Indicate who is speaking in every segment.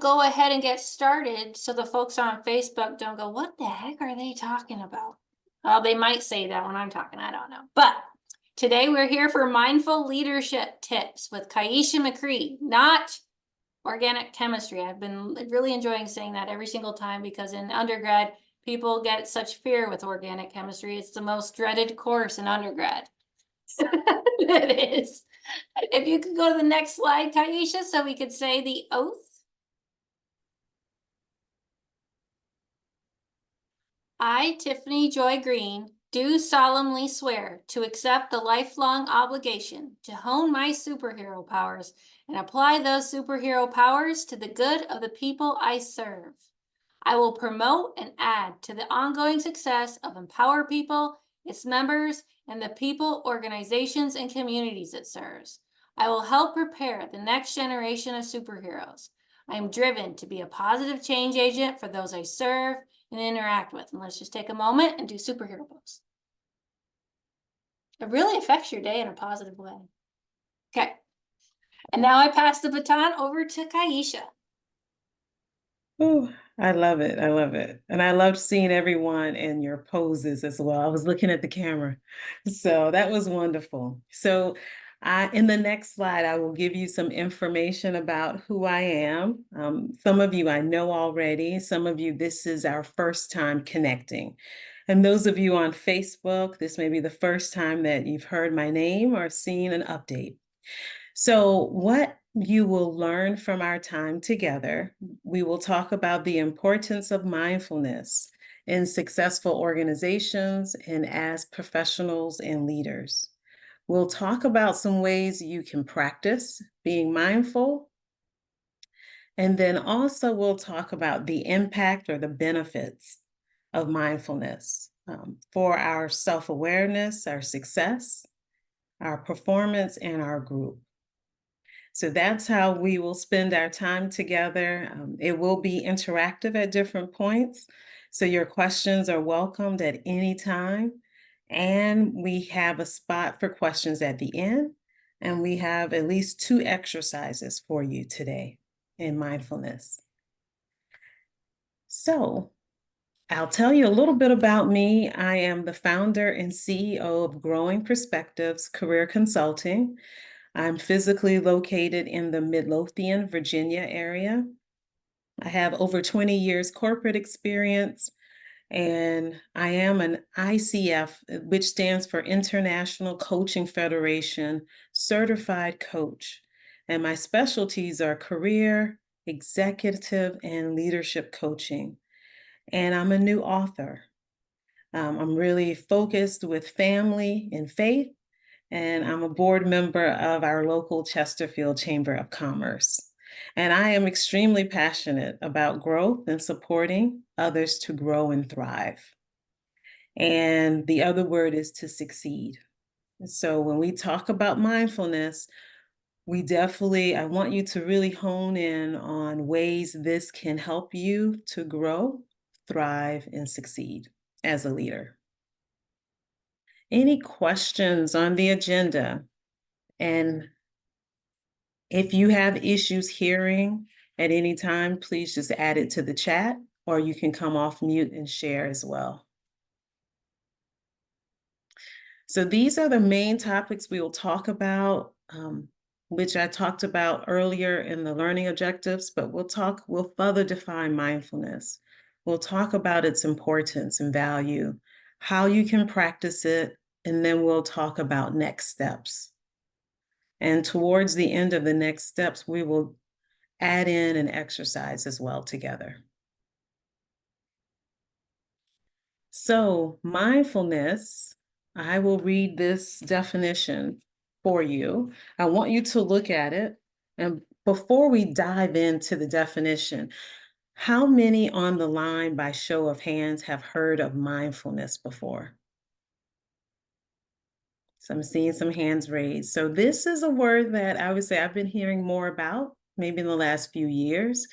Speaker 1: go ahead and get started so the folks on Facebook don't go, what the heck are they talking about? Well, they might say that when I'm talking, I don't know. But today we're here for mindful leadership tips with Kaisha McCrea, not organic chemistry. I've been really enjoying saying that every single time because in undergrad, people get such fear with organic chemistry. It's the most dreaded course in undergrad. It is. If you could go to the next slide, Kaisha, so we could say the oath. I, Tiffany Joy Green, do solemnly swear to accept the lifelong obligation to hone my superhero powers and apply those superhero powers to the good of the people I serve. I will promote and add to the ongoing success of Empower People, its members, and the people, organizations, and communities it serves. I will help prepare the next generation of superheroes. I am driven to be a positive change agent for those I serve and interact with. And let's just take a moment and do superhero pose. It really affects your day in a positive way. Okay. And now I pass the baton over to Kaisha.
Speaker 2: Oh, I love it. I love it. And I loved seeing everyone in your poses as well. I was looking at the camera. So that was wonderful. So in the next slide, I will give you some information about who I am. Some of you I know already. Some of you, this is our first time connecting. And those of you on Facebook, this may be the first time that you've heard my name or seen an update. So what you will learn from our time together, we will talk about the importance of mindfulness in successful organizations and as professionals and leaders. We'll talk about some ways you can practice being mindful. And then also we'll talk about the impact or the benefits of mindfulness for our self-awareness, our success, our performance, and our group. So that's how we will spend our time together. It will be interactive at different points. So your questions are welcomed at any time. And we have a spot for questions at the end. And we have at least 2 exercises for you today in mindfulness. So I'll tell you a little bit about me. I am the founder and CEO of Growing Perspectives Career Consulting. I'm physically located in the Midlothian, Virginia area. I have over 20 years corporate experience, and I am an ICF, which stands for International Coaching Federation certified coach. And my specialties are career, executive, and leadership coaching. And I'm a new author. I'm really focused with family and faith, and I'm a board member of our local Chesterfield Chamber of Commerce. And I am extremely passionate about growth and supporting others to grow and thrive. And the other word is to succeed. So when we talk about mindfulness, I want you to really hone in on ways this can help you to grow, thrive, and succeed as a leader. Any questions on the agenda? And if you have issues hearing at any time, please just add it to the chat, or you can come off mute and share as well. So these are the main topics we will talk about, which I talked about earlier in the learning objectives, but we'll further define mindfulness. We'll talk about its importance and value, how you can practice it, and then we'll talk about next steps. And towards the end of the next steps, we will add in an exercise as well together. So mindfulness, I will read this definition for you. I want you to look at it. And before we dive into the definition, how many on the line by show of hands have heard of mindfulness before? So I'm seeing some hands raised. So this is a word that I would say I've been hearing more about, maybe in the last few years.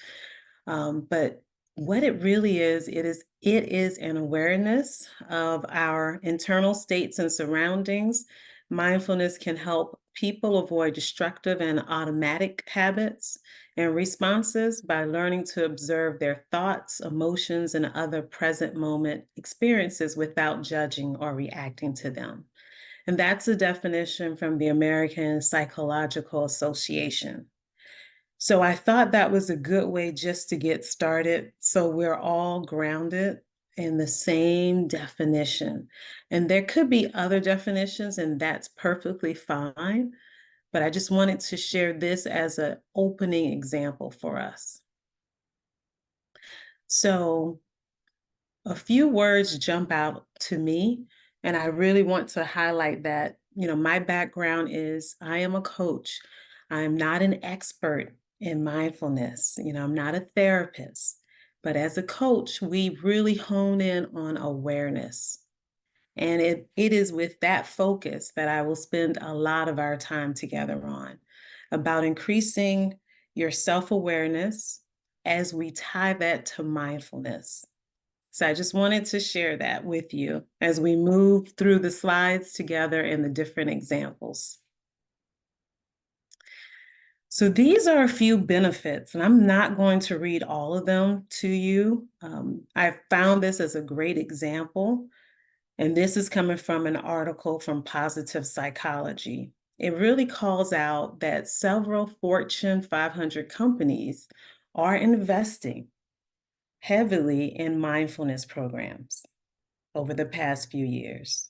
Speaker 2: But what it really is, it is an awareness of our internal states and surroundings. Mindfulness can help people avoid destructive and automatic habits and responses by learning to observe their thoughts, emotions, and other present moment experiences without judging or reacting to them. And that's a definition from the American Psychological Association. So I thought that was a good way just to get started so we're all grounded in the same definition. And there could be other definitions, and that's perfectly fine. But I just wanted to share this as an opening example for us. So a few words jump out to me, and I really want to highlight that, my background is I am a coach. I am not an expert in mindfulness. I'm not a therapist, but as a coach, we really hone in on awareness. And it is with that focus that I will spend a lot of our time together on about increasing your self-awareness as we tie that to mindfulness. So I just wanted to share that with you as we move through the slides together and the different examples. So these are a few benefits, and I'm not going to read all of them to you. I found this as a great example, and this is coming from an article from Positive Psychology. It really calls out that several Fortune 500 companies are investing heavily in mindfulness programs over the past few years.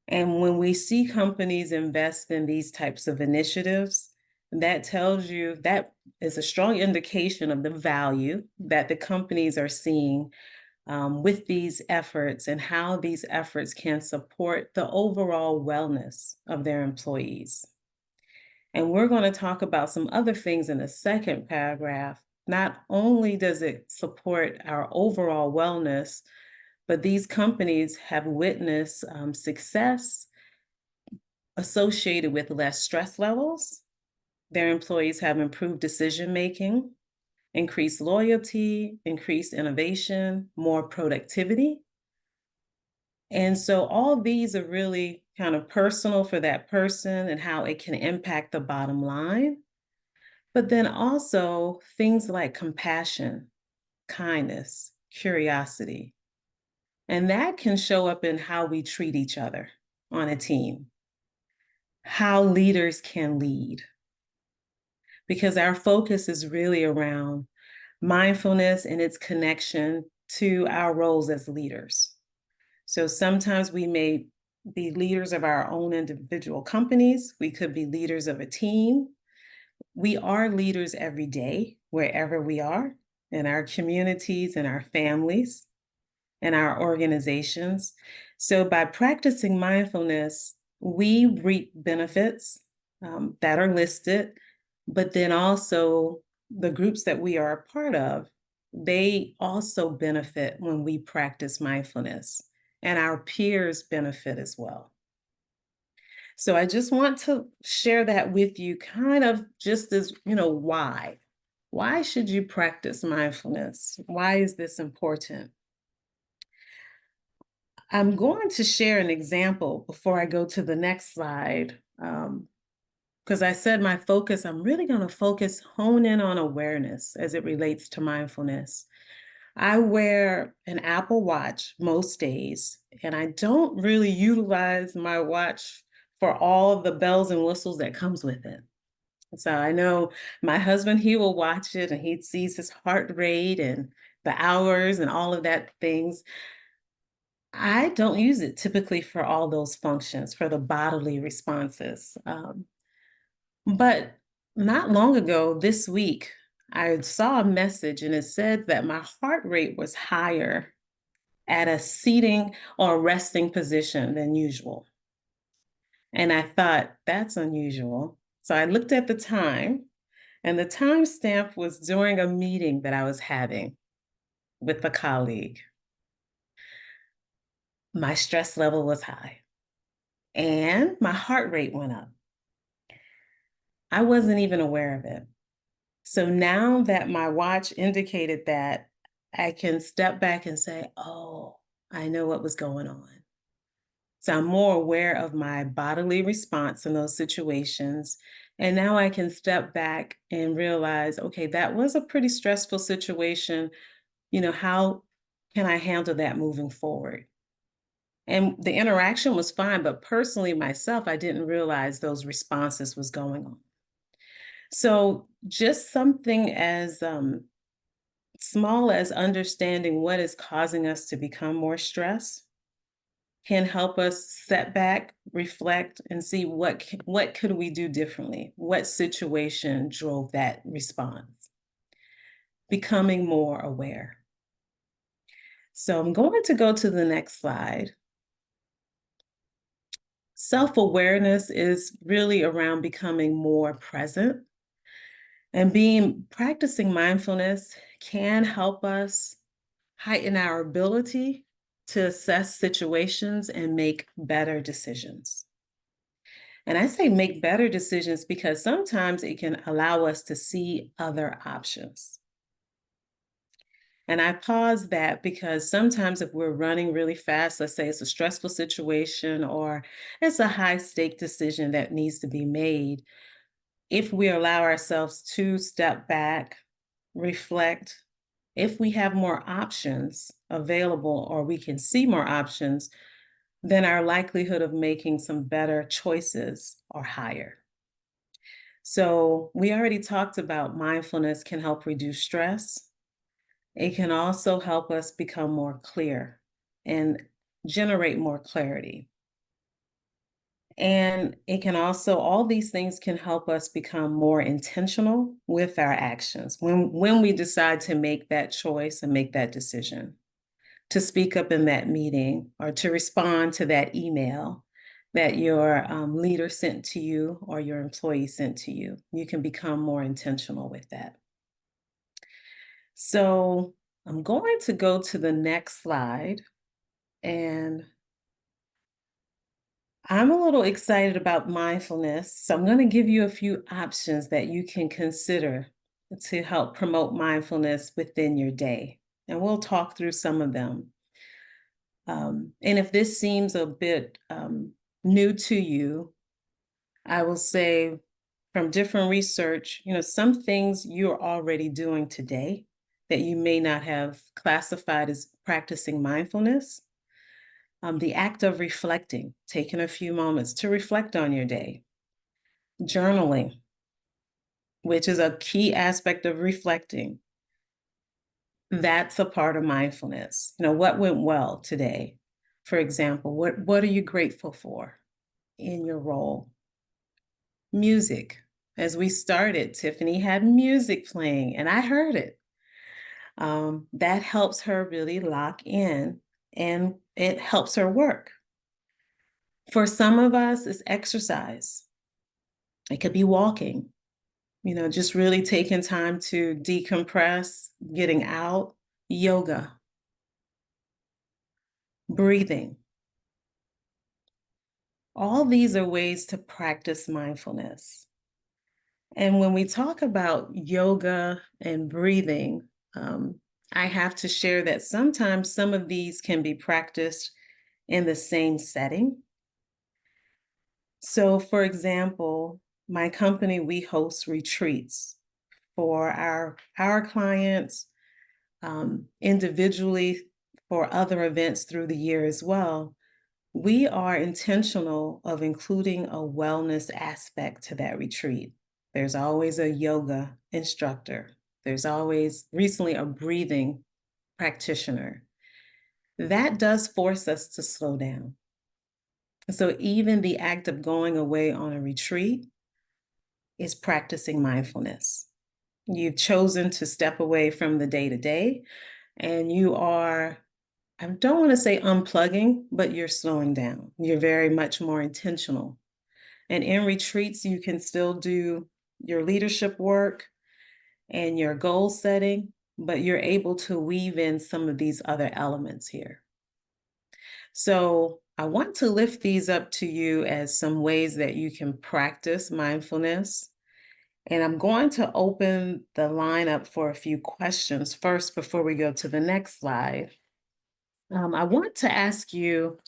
Speaker 2: And when we see companies invest in these types of initiatives, that tells you that is a strong indication of the value that the companies are seeing with these efforts and how these efforts can support the overall wellness of their employees. And we're going to talk about some other things in the second paragraph. Not only does it support our overall wellness, but these companies have witnessed success associated with less stress levels. Their employees have improved decision making, increased loyalty, increased innovation, more productivity. And so all these are really kind of personal for that person and how it can impact the bottom line. But then also things like compassion, kindness, curiosity. And that can show up in how we treat each other on a team, how leaders can lead, because our focus is really around mindfulness and its connection to our roles as leaders. So sometimes we may be leaders of our own individual companies. We could be leaders of a team. We are leaders every day, wherever we are, in our communities and our families and our organizations. So by practicing mindfulness, we reap benefits that are listed, but then also the groups that we are a part of, they also benefit when we practice mindfulness, and our peers benefit as well. So I just want to share that with you, kind of just as, why? Why should you practice mindfulness? Why is this important? I'm going to share an example before I go to the next slide. Because I said I'm really going to hone in on awareness as it relates to mindfulness. I wear an Apple Watch most days, and I don't really utilize my watch for all the bells and whistles that comes with it. So I know my husband, he will watch it and he sees his heart rate and the hours and all of that things. I don't use it typically for all those functions, for the bodily responses. But not long ago, this week, I saw a message and it said that my heart rate was higher at a seating or resting position than usual. And I thought, that's unusual. So I looked at the time, and the timestamp was during a meeting that I was having with a colleague. My stress level was high and my heart rate went up. I wasn't even aware of it. So now that my watch indicated that, I can step back and say, oh, I know what was going on. So I'm more aware of my bodily response in those situations. And now I can step back and realize, okay, that was a pretty stressful situation. How can I handle that moving forward? And the interaction was fine, but personally myself, I didn't realize those responses was going on. So just something as small as understanding what is causing us to become more stressed can help us set back, reflect, and see what could we do differently? What situation drove that response? Becoming more aware. So I'm going to go to the next slide. Self-awareness is really around becoming more present, and being practicing mindfulness can help us heighten our ability to assess situations and make better decisions. And I say make better decisions because sometimes it can allow us to see other options. And I pause that because sometimes if we're running really fast, let's say it's a stressful situation or it's a high stake decision that needs to be made, if we allow ourselves to step back, reflect, if we have more options available or we can see more options, then our likelihood of making some better choices are higher. So, we already talked about mindfulness can help reduce stress. It can also help us become more clear and generate more clarity. And it can also, all these things can help us become more intentional with our actions when we decide to make that choice and make that decision, to speak up in that meeting or to respond to that email that your leader sent to you or your employee sent to you. You can become more intentional with that. So I'm going to go to the next slide, and I'm a little excited about mindfulness. So I'm going to give you a few options that you can consider to help promote mindfulness within your day. And we'll talk through some of them. And if this seems a bit new to you, I will say from different research, some things you're already doing today that you may not have classified as practicing mindfulness. The act of reflecting, taking a few moments to reflect on your day, journaling, which is a key aspect of reflecting. That's a part of mindfulness. What went well today? For example, what are you grateful for in your role? Music. As we started, Tiffany had music playing and I heard it. That helps her really lock in and it helps her work. For some of us, it's exercise. It could be walking, just really taking time to decompress, getting out, yoga, breathing. All these are ways to practice mindfulness. And when we talk about yoga and breathing, um, I have to share that sometimes some of these can be practiced in the same setting. So, for example, my company, we host retreats for our clients, individually for other events through the year as well. We are intentional of including a wellness aspect to that retreat. There's always a yoga instructor. There's always recently a breathing practitioner. That does force us to slow down. So even the act of going away on a retreat is practicing mindfulness. You've chosen to step away from the day to day, and you are, I don't want to say unplugging, but you're slowing down. You're very much more intentional. And in retreats, you can still do your leadership work and your goal setting, but you're able to weave in some of these other elements here. So I want to lift these up to you as some ways that you can practice mindfulness. And I'm going to open the line up for a few questions first before we go to the next slide. I want to ask you,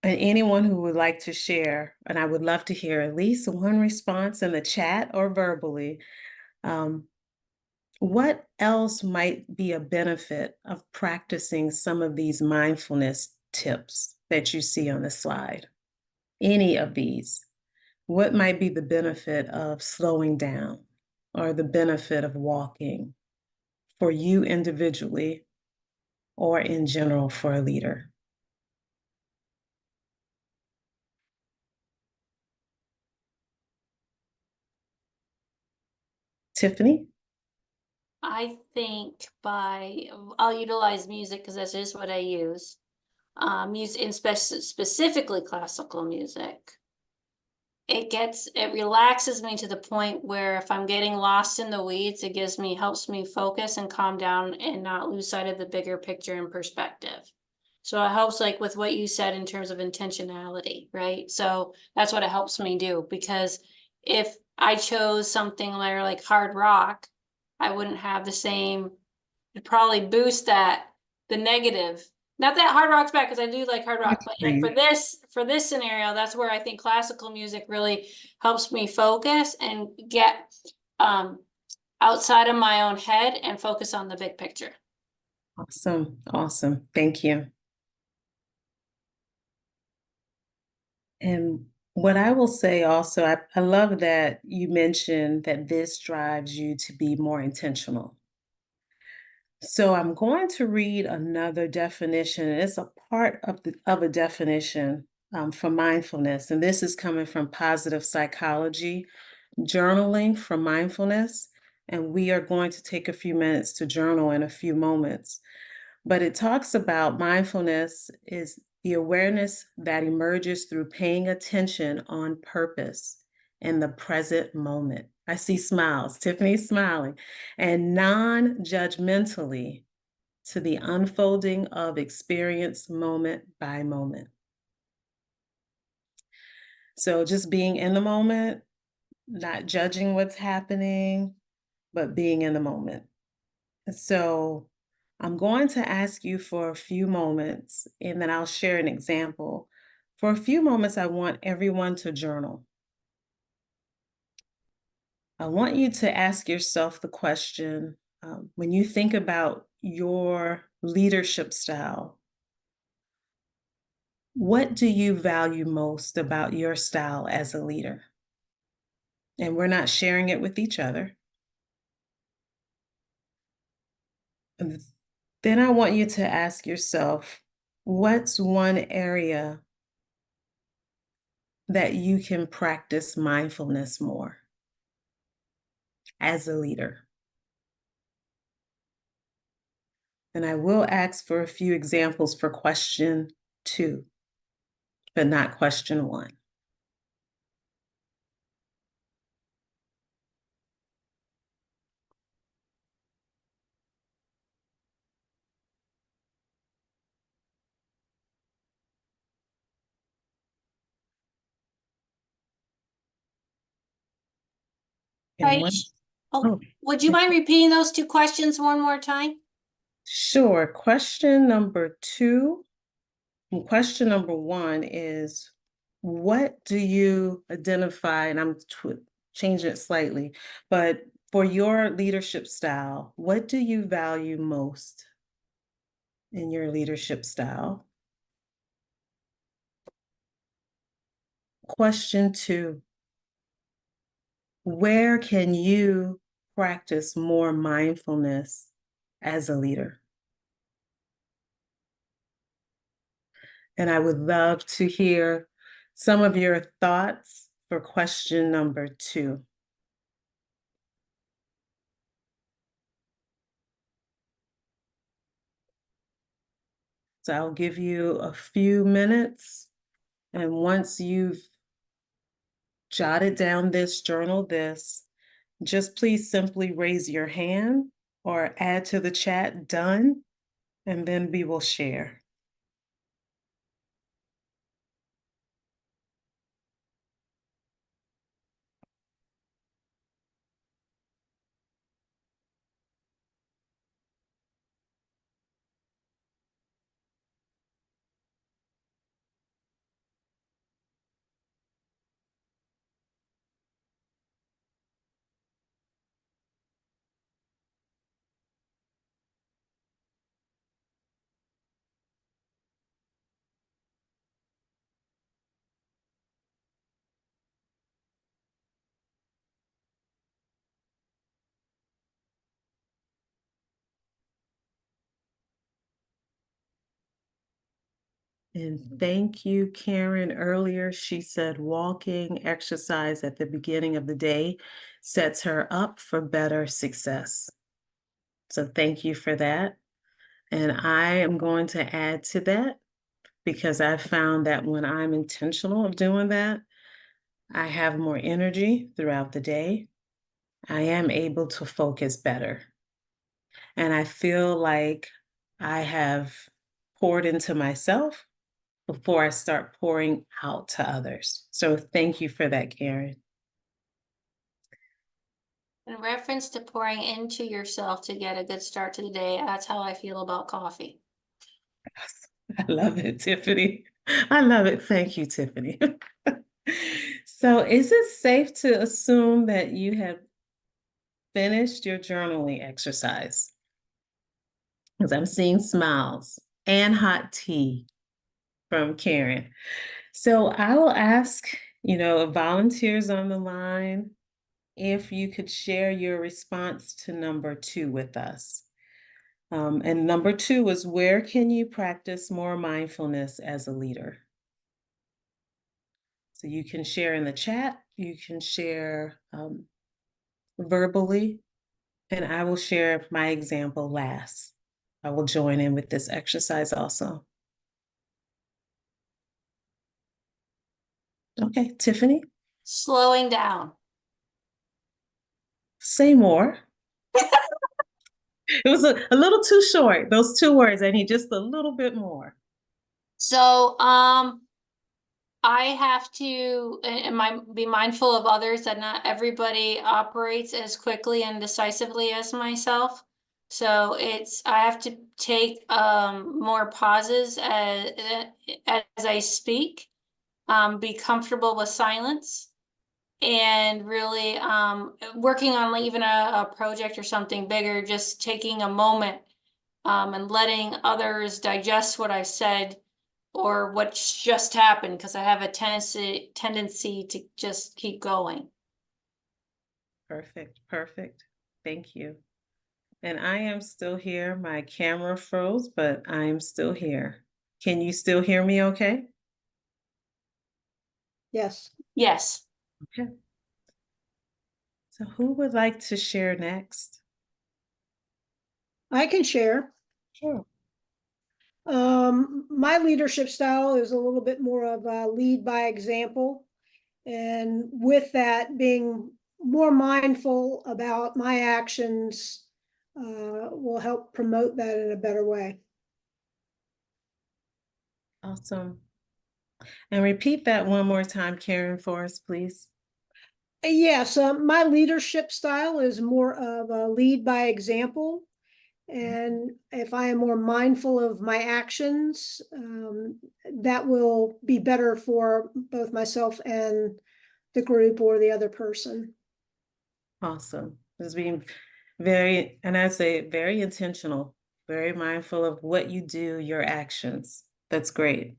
Speaker 2: And anyone who would like to share, and I would love to hear at least one response in the chat or verbally. Um, what else might be a benefit of practicing some of these mindfulness tips that you see on the slide? Any of these? What might be the benefit of slowing down or the benefit of walking for you individually or in general for a leader? Tiffany?
Speaker 1: I think I'll utilize music because that's just what I use. Music, and specifically classical music. It relaxes me to the point where if I'm getting lost in the weeds, helps me focus and calm down and not lose sight of the bigger picture and perspective. So it helps, like with what you said in terms of intentionality, right? So that's what it helps me do, because if I chose something like hard rock, I wouldn't have the same, it'd probably boost the negative. Not that hard rock's bad, because I do like hard rock, but like
Speaker 2: Agreed.
Speaker 1: for this scenario, that's where I think classical music really helps me focus and get um outside of my own head and focus on the big picture.
Speaker 2: Awesome. Awesome. Thank you. And what I will say also, I love that you mentioned that this drives you to be more intentional. So I'm going to read another definition, and it's a part of a definition for mindfulness. And this is coming from positive psychology, journaling for mindfulness. And we are going to take a few minutes to journal in a few moments. But it talks about mindfulness is the awareness that emerges through paying attention on purpose in the present moment. I see smiles, Tiffany's smiling, and non judgmentally to the unfolding of experience moment by moment. So just being in the moment, not judging what's happening, but being in the moment. So I'm going to ask you for a few moments and then I'll share an example. For a few moments, I want everyone to journal. I want you to ask yourself the question, when you think about your leadership style, what do you value most about your style as a leader? And we're not sharing it with each other. And then I want you to ask yourself, what's one area that you can practice mindfulness more as a leader? And I will ask for a few examples for question 2, but not question 1. And
Speaker 1: Right.
Speaker 2: one,
Speaker 1: Oh,
Speaker 2: oh,
Speaker 1: would you mind repeating those two questions one more time?
Speaker 2: sure. Question number 2, and question number 1 is, what do you identify, and I'm changing it slightly, but for your leadership style, what do you value most in your leadership style? Question 2, where can you practice more mindfulness as a leader? And I would love to hear some of your thoughts for question number 2. So I'll give you a few minutes. And once you've jotted down this, journal this, just please simply raise your hand or add to the chat, done, and then we will share. And thank you, Karen. Earlier, she said walking exercise at the beginning of the day sets her up for better success. So thank you for that. And I am going to add to that because I've found that when I'm intentional of doing that, I have more energy throughout the day. I am able to focus better. And I feel like I have poured into myself before I start pouring out to others. So thank you for that, Karen.
Speaker 1: In reference to pouring into yourself to get a good start to the day, that's how I feel about coffee.
Speaker 2: I love it, Tiffany. I love it. Thank you, Tiffany. So, is it safe to assume that you have finished your journaling exercise? Because I'm seeing smiles and hot tea from Karen. So, I will ask, volunteers on the line, if you could share your response to number 2 with us. And number 2 is, where can you practice more mindfulness as a leader? So you can share in the chat, you can share verbally, and I will share my example last. I will join in with this exercise also. Okay, Tiffany,
Speaker 1: Slowing down.
Speaker 2: say more. It was a little too short, those 2 words. I need just a little bit more.
Speaker 1: So, I have to be mindful of others, that not everybody operates as quickly and decisively as myself. So I have to take more pauses as I speak, be comfortable with silence, and really working on like even a project or something bigger, just taking a moment and letting others digest what I've said or what's just happened, because I have a tendency to just keep going.
Speaker 2: Perfect, perfect. Thank you. And I am still here. My camera froze, but I am still here. Can you still hear me okay?
Speaker 3: Yes,
Speaker 1: Yes.
Speaker 2: Okay. So who would like to share next?
Speaker 3: I can share.
Speaker 2: Sure.
Speaker 3: My leadership style is a little bit more of a lead by example. And with that, being more mindful about my actions will help promote that in a better way.
Speaker 2: Awesome. And repeat that one more time, Karen, for us, please.
Speaker 3: Yes, my leadership style is more of a lead by example. And if I am more mindful of my actions, that will be better for both myself and the group or the other person.
Speaker 2: Awesome. Just being very, and I say very intentional, very mindful of what you do, your actions. That's great.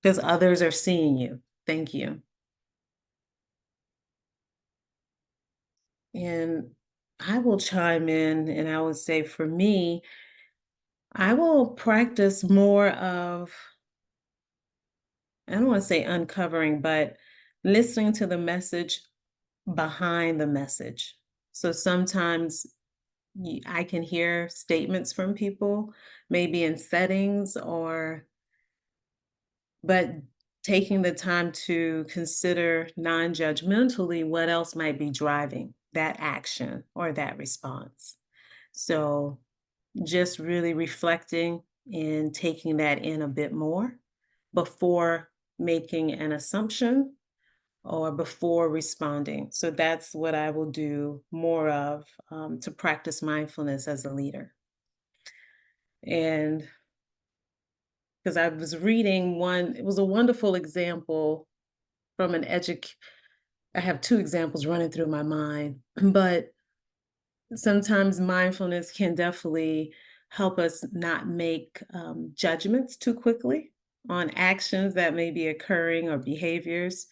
Speaker 2: Because others are seeing you. Thank you. And I will chime in and I would say for me, I will practice more of, I don't want to say uncovering, but listening to the message behind the message. So sometimes I can hear statements from people, maybe in settings but taking the time to consider non-judgmentally what else might be driving that action or that response. So just really reflecting and taking that in a bit more before making an assumption or before responding. So that's what I will do more of to practice mindfulness as a leader. And because I was reading one, it was a wonderful example from I have 2 examples running through my mind, but sometimes mindfulness can definitely help us not make judgments too quickly on actions that may be occurring or behaviors.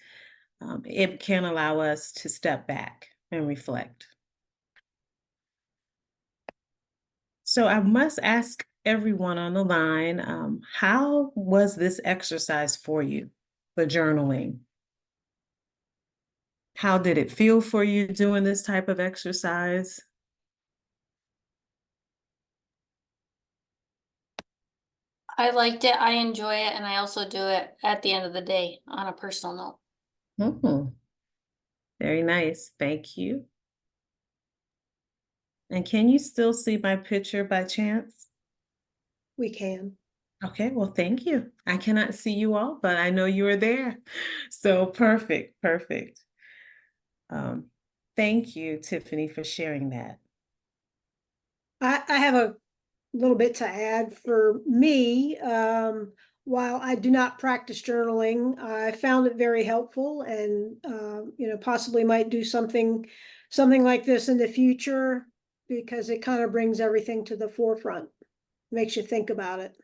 Speaker 2: It can allow us to step back and reflect. So I must ask everyone on the line, how was this exercise for you, the journaling? How did it feel for you doing this type of exercise?
Speaker 1: I liked it, I enjoy it, and I also do it at the end of the day on a personal note.
Speaker 2: Mhm. Very nice. Thank you. And can you still see my picture by chance?
Speaker 3: We can.
Speaker 2: Okay, well, thank you. I cannot see you all, but I know you are there. So perfect, perfect. Um, Thank you, Tiffany, for sharing that.
Speaker 3: I have a little bit to add for me. While I do not practice journaling, I found it very helpful and, possibly might do something like this in the future because it kind of brings everything to the forefront, makes you think about it.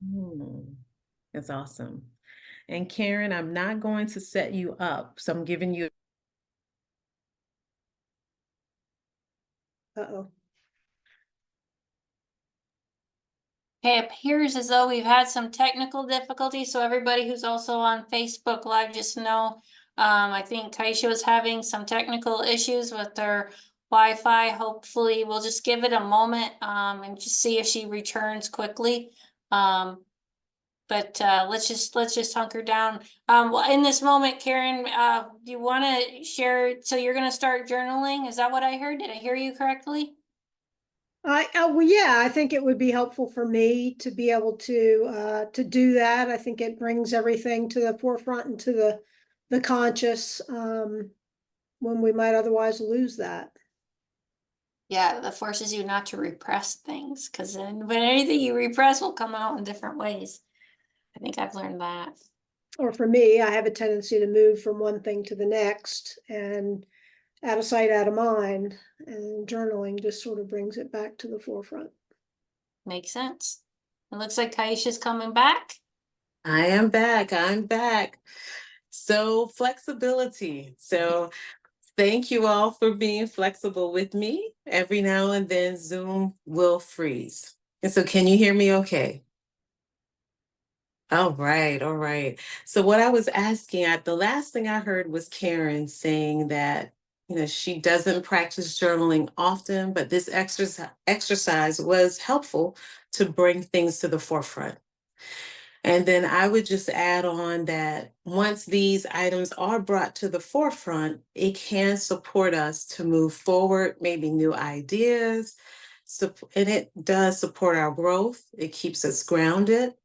Speaker 2: Hmm, that's awesome. And Karen, I'm not going to set you up, so I'm giving you.
Speaker 3: Uh-oh.
Speaker 1: Okay, it appears as though we've had some technical difficulties, so everybody who's also on Facebook Live, just know, I think Kaisha was having some technical issues with her Wi-Fi. Hopefully, we'll just give it a moment, and just see if she returns quickly. But let's just hunker down. Well, in this moment, Karen, do you want to share? So you're going to start journaling? Is that what I heard? Did I hear you correctly?
Speaker 3: Well, yeah, I think it would be helpful for me to be able to do that. I think it brings everything to the forefront and to the conscious, when we might otherwise lose that.
Speaker 1: Yeah, that forces you not to repress things, because then when anything you repress will come out in different ways. I think I've learned that.
Speaker 3: Or for me, I have a tendency to move from one thing to the next and out of sight, out of mind. And journaling just sort of brings it back to the forefront.
Speaker 1: Makes sense. It looks like Kaisha's coming back.
Speaker 2: I am back. I'm back. So, flexibility. So, thank you all for being flexible with me. Every now and then, Zoom will freeze. And so, can you hear me okay? All right, all right. So what I was asking, the last thing I heard was Karen saying that, she doesn't practice journaling often, but this exercise was helpful to bring things to the forefront. And then I would just add on that once these items are brought to the forefront, it can support us to move forward, maybe new ideas. And it does support our growth. It keeps us grounded.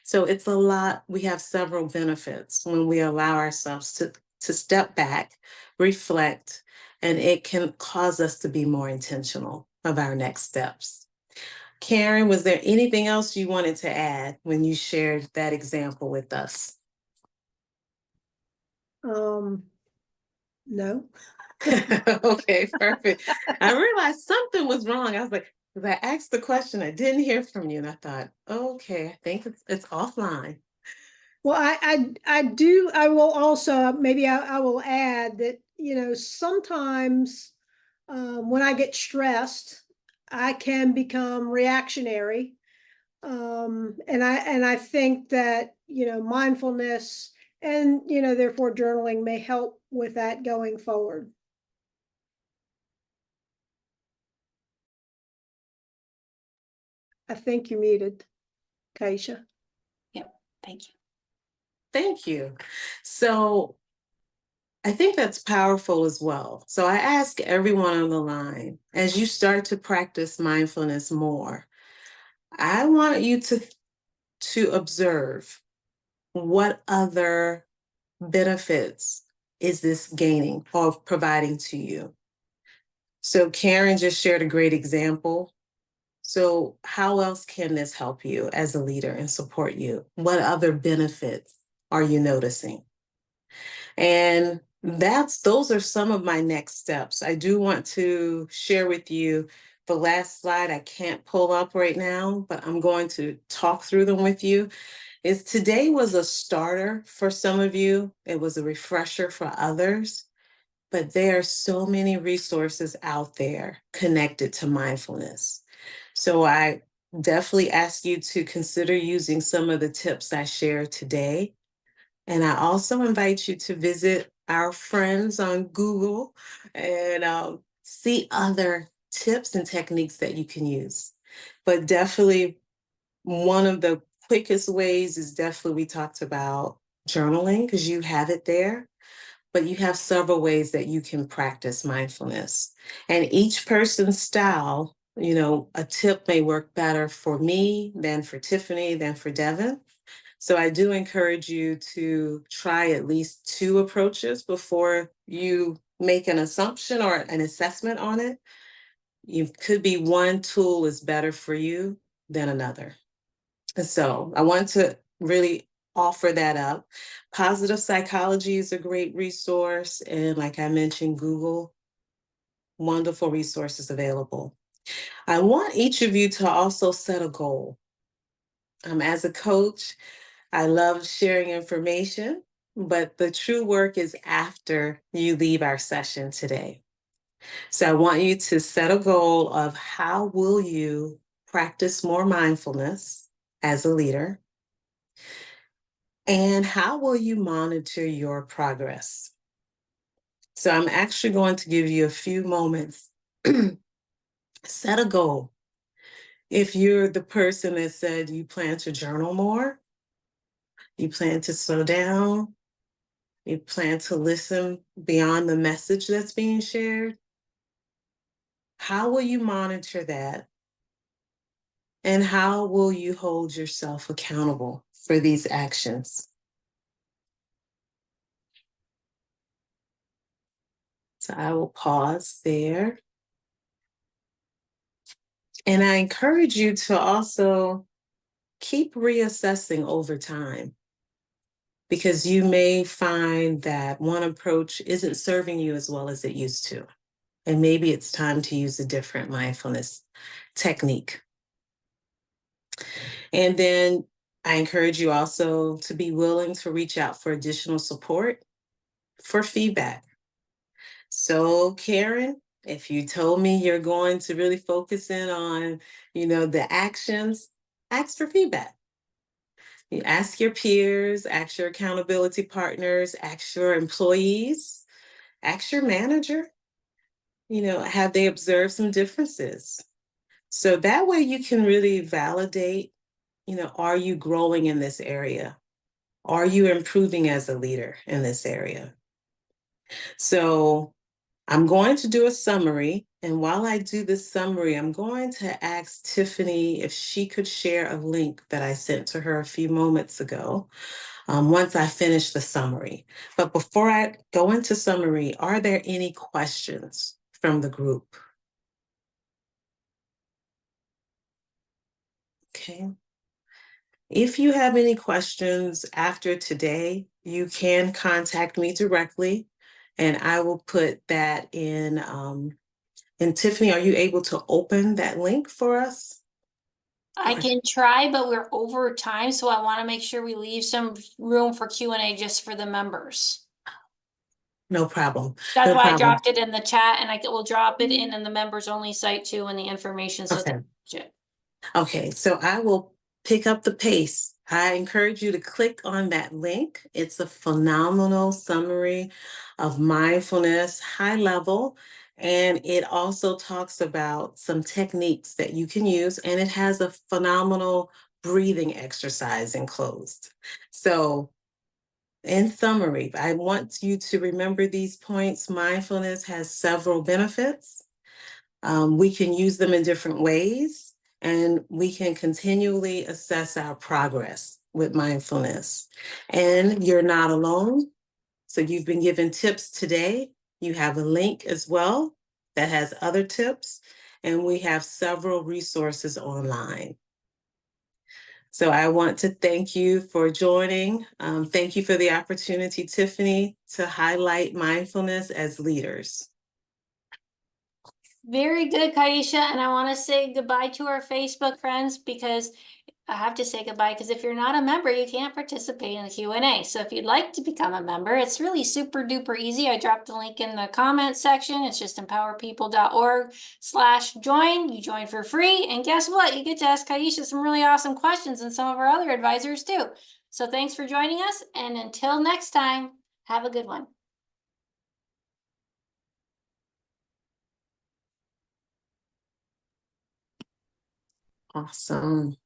Speaker 2: So it's a lot. We have several benefits when we allow ourselves to step back, reflect, and it can cause us to be more intentional of our next steps. Karen, was there anything else you wanted to add when you shared that example with us?
Speaker 3: No.
Speaker 2: Okay, perfect. I realized something was wrong. I was like, because I asked the question, I didn't hear from you, and I thought, okay, I think it's offline.
Speaker 3: Well, I will also, maybe I will add that, sometimes when I get stressed, I can become reactionary. And I think that, mindfulness and, therefore journaling may help with that going forward. I think you're muted, Kaisha.
Speaker 1: Yep, thank you.
Speaker 2: Thank you. So I think that's powerful as well. So I ask everyone on the line, as you start to practice mindfulness more, I want you to observe what other benefits is this gaining or providing to you. So Karen just shared a great example. So how else can this help you as a leader and support you? What other benefits are you noticing? And those are some of my next steps. I do want to share with you the last slide I can't pull up right now, but I'm going to talk through them with you. Today was a starter for some of you. It was a refresher for others, but there are so many resources out there connected to mindfulness. So I definitely ask you to consider using some of the tips I shared today. And I also invite you to visit our friends on Google and see other tips and techniques that you can use. But definitely, one of the quickest ways is definitely we talked about journaling because you have it there, but you have several ways that you can practice mindfulness. And each person's style, a tip may work better for me than for Tiffany, than for Devin. So I do encourage you to try at least two approaches before you make an assumption or an assessment on it. You could be one tool is better for you than another. So I want to really offer that up. Positive psychology is a great resource. And like I mentioned, Google, wonderful resources available. I want each of you to also set a goal. As a coach, I love sharing information, but the true work is after you leave our session today. So I want you to set a goal of how will you practice more mindfulness as a leader? And how will you monitor your progress? So I'm actually going to give you a few moments. Set a goal. If you're the person that said you plan to journal more, you plan to slow down, you plan to listen beyond the message that's being shared, how will you monitor that? And how will you hold yourself accountable for these actions? So I will pause there. And I encourage you to also keep reassessing over time, because you may find that one approach isn't serving you as well as it used to. And maybe it's time to use a different mindfulness technique. And then I encourage you also to be willing to reach out for additional support, for feedback. So, Karen, if you told me you're going to really focus in on, the actions, ask for feedback. You ask your peers, ask your accountability partners, ask your employees, ask your manager, have they observed some differences? So that way you can really validate, are you growing in this area? Are you improving as a leader in this area? So I'm going to do a summary. And while I do this summary, I'm going to ask Tiffany if she could share a link that I sent to her a few moments ago, once I finish the summary. But before I go into summary, are there any questions from the group? Okay. If you have any questions after today, you can contact me directly, and I will put that in. And Tiffany, are you able to open that link for us?
Speaker 1: I can try, but we're over time, so I want to make sure we leave some room for Q&A just for the members.
Speaker 2: No problem.
Speaker 1: That's
Speaker 2: No
Speaker 1: why I
Speaker 2: problem.
Speaker 1: dropped it in the chat, and I will drop it in the members only site too, and the information. So
Speaker 2: Okay. Okay, so I will pick up the pace. I encourage you to click on that link. It's a phenomenal summary of mindfulness, high level, and it also talks about some techniques that you can use, and it has a phenomenal breathing exercise enclosed. So, in summary, I want you to remember these points. Mindfulness has several benefits. We can use them in different ways, and we can continually assess our progress with mindfulness. And you're not alone. So you've been given tips today. You have a link as well that has other tips, and we have several resources online. So I want to thank you for joining. Thank you for the opportunity, Tiffany, to highlight mindfulness as leaders.
Speaker 1: Very good, Kaisha. And I want to say goodbye to our Facebook friends, because I have to say goodbye because if you're not a member, you can't participate in the Q&A. So if you'd like to become a member, it's really super duper easy. I dropped the link in the comments section. It's just empowerpeople.org/join. You join for free. And guess what? You get to ask Kaisha some really awesome questions and some of our other advisors too. So thanks for joining us. And until next time, have a good one.
Speaker 2: Awesome.